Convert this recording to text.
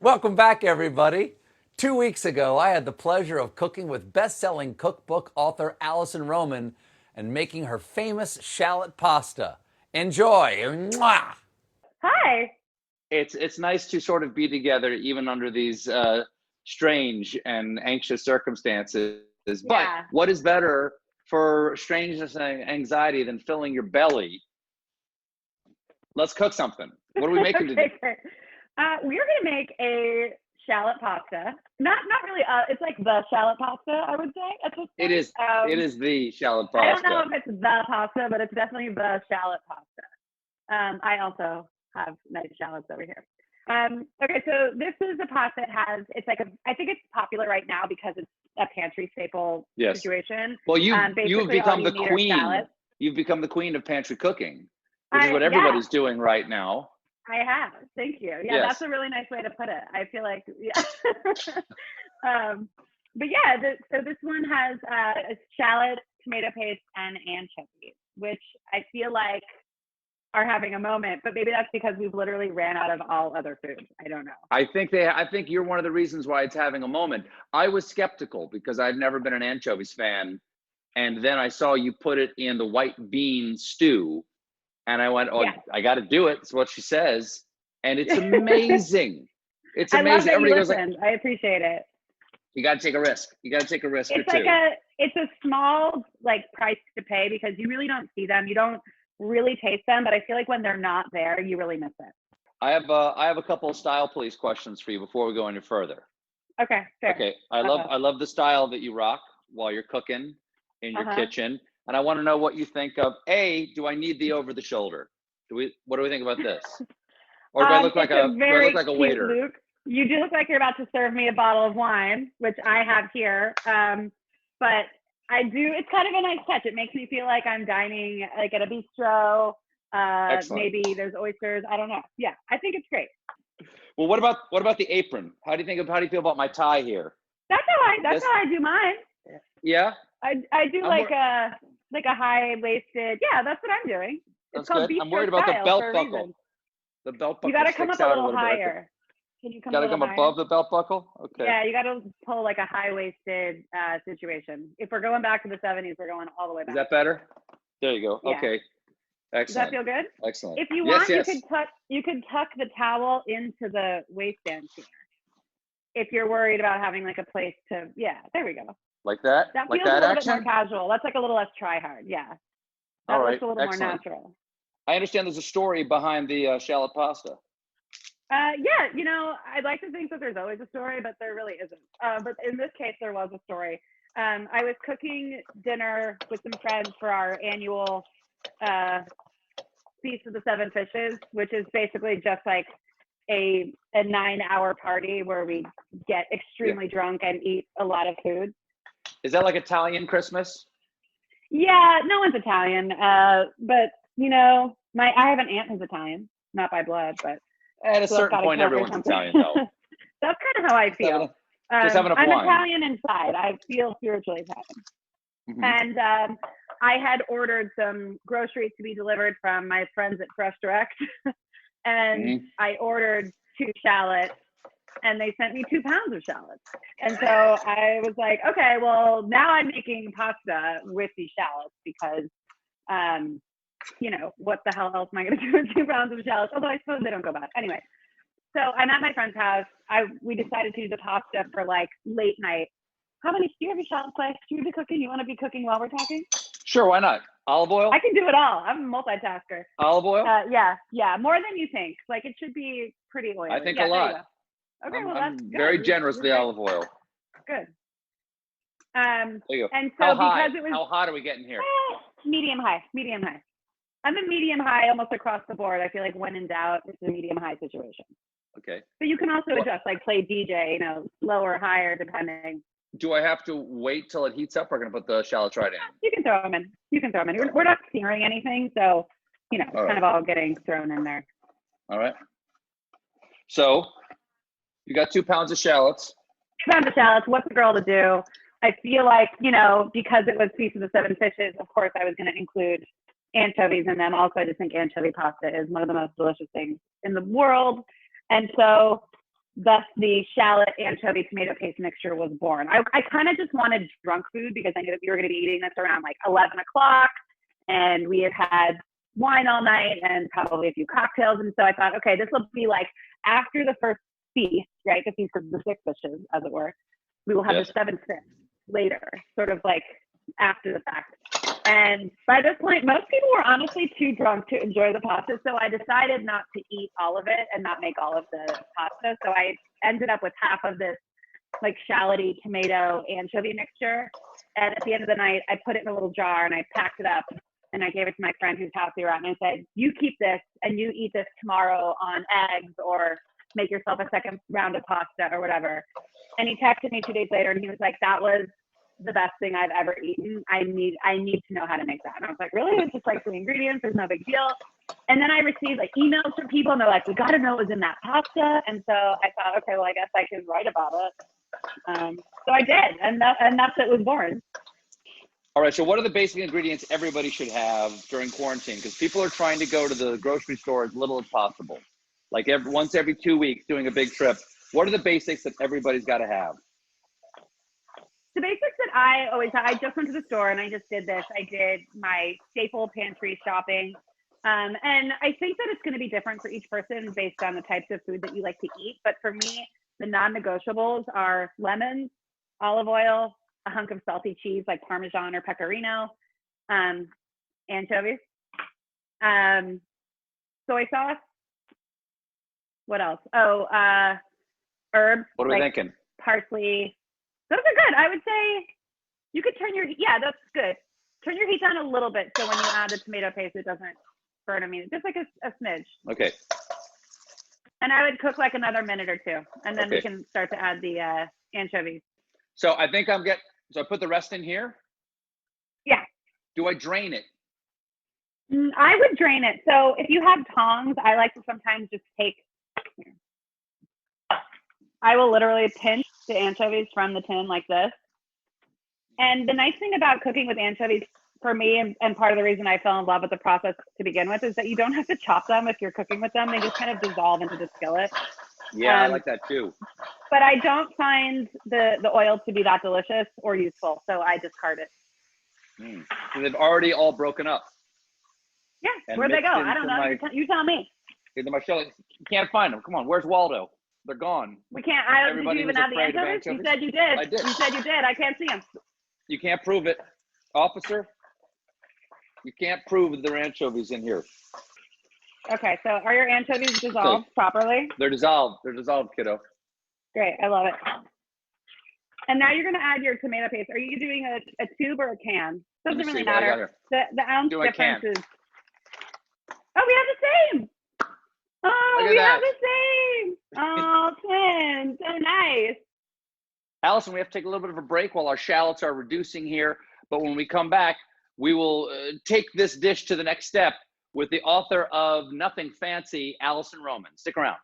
Welcome back, everybody. 2 weeks ago, I had the pleasure of cooking with best-selling cookbook author Alison Roman and making her famous shallot pasta. Enjoy. Mwah! Hi. It's nice to sort of be together even under these strange and anxious circumstances. But Yeah. what is better for strangeness and anxiety than filling your belly? Let's cook something. What are we making today? Okay, great. We're gonna make a shallot pasta. Not really. It's like the shallot pasta, I would say at this point. It is. It is the shallot I don't know pasta. if it's the pasta, but it's definitely the shallot pasta. I also have nice shallots over here. Okay, so this is a pasta that has. It's like I think it's popular right now because it's a pantry staple Yes. situation. Well, you have Basically, all become you the need are queen. shallots. You've become the queen of pantry cooking, which is what everybody's doing right now. I have. Thank you. Yeah, Yes. that's a really nice way to put it. I feel like, yeah. But yeah, so this one has a shallot, tomato paste, and anchovies, which I feel like are having a moment. But maybe that's because we've literally ran out of all other foods. I don't know. I think you're one of the reasons why it's having a moment. I was skeptical because I've never been an anchovies fan, and then I saw you put it in the white bean stew, and I went, "Oh, Yeah. I got to do it." It's what she says, and it's amazing. It's I love amazing. that you Everybody goes like, listened. I appreciate it. "You got to take a risk. You got to take a risk or It's two." like it's a small like price to pay because you really don't see them. You don't really taste them, but I feel like when they're not there, you really miss it. I have a couple of style police questions for you before we go any further. Okay, fair. Okay, I love the style that you rock while you're cooking in your kitchen, and I want to know what you think of. Do I need the over the shoulder? What do we think about this? Or do I look like do I look like a waiter? Luke. You do look like you're about to serve me a bottle of wine, which I have here. But I do. It's kind of a nice touch. It makes me feel like I'm dining like at a bistro. Excellent. Maybe there's oysters. I don't know. Yeah, I think it's great. Well, what about the apron? How do you feel about my tie here? That's how I do mine. Yeah. I do like a high waisted. Yeah, that's what I'm doing. That's it's called good. bistro I'm worried about the style belt for a buckle. reason. The belt buckle. You got to come up a little higher. Can you come? Got to come above the belt buckle. Okay. Yeah, you got to pull like a high waisted situation. If we're going back to the 70s, we're going all the way back. Is that better? There you go. Yeah. Okay. Excellent. Does that feel good? Excellent. If you want, you could tuck the towel into the waistband here. If you're worried about having like a place to, yeah, there we go. Like that? That like feels that a little action? bit more casual. That's like a little less try hard. Yeah. That All right. looks a little Excellent. more natural. I understand there's a story behind the shallot pasta. Yeah, I'd like to think that there's always a story, but there really isn't. But in this case, there was a story. I was cooking dinner with some friends for our annual Feast of the Seven Fishes, which is basically just like a 9-hour party where we get extremely drunk and eat a lot of food. Is that like Italian Christmas? Yeah, no one's Italian, but I have an aunt who's Italian, not by blood, but at a certain point, everyone's Italian, though. That's kind of how I feel. Just having a I'm wine. Italian inside. I feel spiritually Italian. Mm-hmm. And I had ordered some groceries to be delivered from my friends at Fresh Direct, and I ordered 2 shallots, and they sent me 2 pounds of shallots. And so I was like, okay, well, now I'm making pasta with these shallots because, what the hell else am I going to do with 2 pounds of shallots? Although I suppose they don't go bad. Anyway, so I'm at my friend's house. We decided to do the pasta for like late night. Do you have your shallot slice? Do you be cooking? You want to be cooking while we're talking? Sure, why not? Olive oil? I can do it all. I'm a multitasker. Olive oil? Yeah, more than you think. Like it should be pretty oily. I think a lot. Okay, I'm very generous with the olive oil. Good. There you go. And so because it was how hot are we getting here? Medium high. I'm a medium high almost across the board. I feel like when in doubt, it's a medium high situation. Okay. But you can also adjust, like play DJ, lower, higher, depending. Do I have to wait till it heats up, or can I put the shallots right in? You can throw them in. We're not searing anything, so it's kind of all getting thrown in there. All right. So you got 2 pounds of shallots. 2 pounds of shallots. What's a girl to do? I feel like, because it was Feast of the Seven Fishes, of course, I was going to include anchovies in them. Also, I just think anchovy pasta is one of the most delicious things in the world. And so thus the shallot anchovy tomato paste mixture was born. I kind of just wanted drunk food because I knew that we were going to be eating this around like 11 o'clock, and we had had wine all night and probably a few cocktails. And so I thought, okay, this will be like after the first feast, right? The feast of the 6 dishes, as it were. We will have the 7th dish later, sort of like after the fact. And by this point, most people were honestly too drunk to enjoy the pasta. So I decided not to eat all of it and not make all of the pasta. So I ended up with half of this like shalloty tomato anchovy mixture. And at the end of the night, I put it in a little jar and I packed it up and I gave it to my friend whose house we were at. And I said, you keep this and you eat this tomorrow on eggs or make yourself a second round of pasta or whatever. And he texted me 2 days later and he was like, that was the best thing I've ever eaten. I need to know how to make that. And I was like, really? It's just like 3 ingredients. There's no big deal. And then I received like emails from people and they're like, we got to know what was in that pasta. And so I thought, okay, well, I guess I can write about it. So I did. And that's it was born. All right. So what are the basic ingredients everybody should have during quarantine? Because people are trying to go to the grocery store as little as possible. Like once every 2 weeks doing a big trip. What are the basics that everybody's got to have? The basics that I always have, I just went to the store and I just did this. I did my staple pantry shopping. And I think that it's going to be different for each person based on the types of food that you like to eat. But for me, the non-negotiables are lemons, olive oil, a hunk of salty cheese like Parmesan or Pecorino, anchovies, soy sauce. What else? Oh, herbs. What are we like thinking? Parsley. Those are good. I would say you could turn your, yeah, that's good. Turn your heat down a little bit so when you add the tomato paste, it doesn't burn. I mean, just like a smidge. Okay. And I would cook like another minute or 2, and then Okay. we can start to add the anchovies. So I think so I put the rest in here? Yeah. Do I drain it? I would drain it. So if you have tongs, I like to sometimes just I will literally pinch the anchovies from the tin like this. And the nice thing about cooking with anchovies for me, and part of the reason I fell in love with the process to begin with, is that you don't have to chop them if you're cooking with them. They just kind of dissolve into the skillet. Yeah, I like that too. But I don't find the oil to be that delicious or useful, so I discard it. So they've already all broken up. Yeah, And where'd they go? mixed I don't know. into You tell me. Into my shell. You can't find them. Come on, where's Waldo? They're gone. We can't. Did Everybody you even was have the afraid of anchovies? You anchovies? said you did. I did. You said you did. I can't see them. You can't prove it, officer. You can't prove that there are anchovies in here. Okay, so are your anchovies dissolved properly? They're dissolved. They're dissolved, kiddo. Great, I love it. And now you're going to add your tomato paste. Are you doing a tube or a can? Doesn't Let me really see what I got matter. here. The ounce Do a can. difference is. Oh, we have the same. Oh, Look at we that. have the same. Oh, twins. So nice. Allison, we have to take a little bit of a break while our shallots are reducing here. But when we come back, we will take this dish to the next step with the author of Nothing Fancy, Alison Roman. Stick around.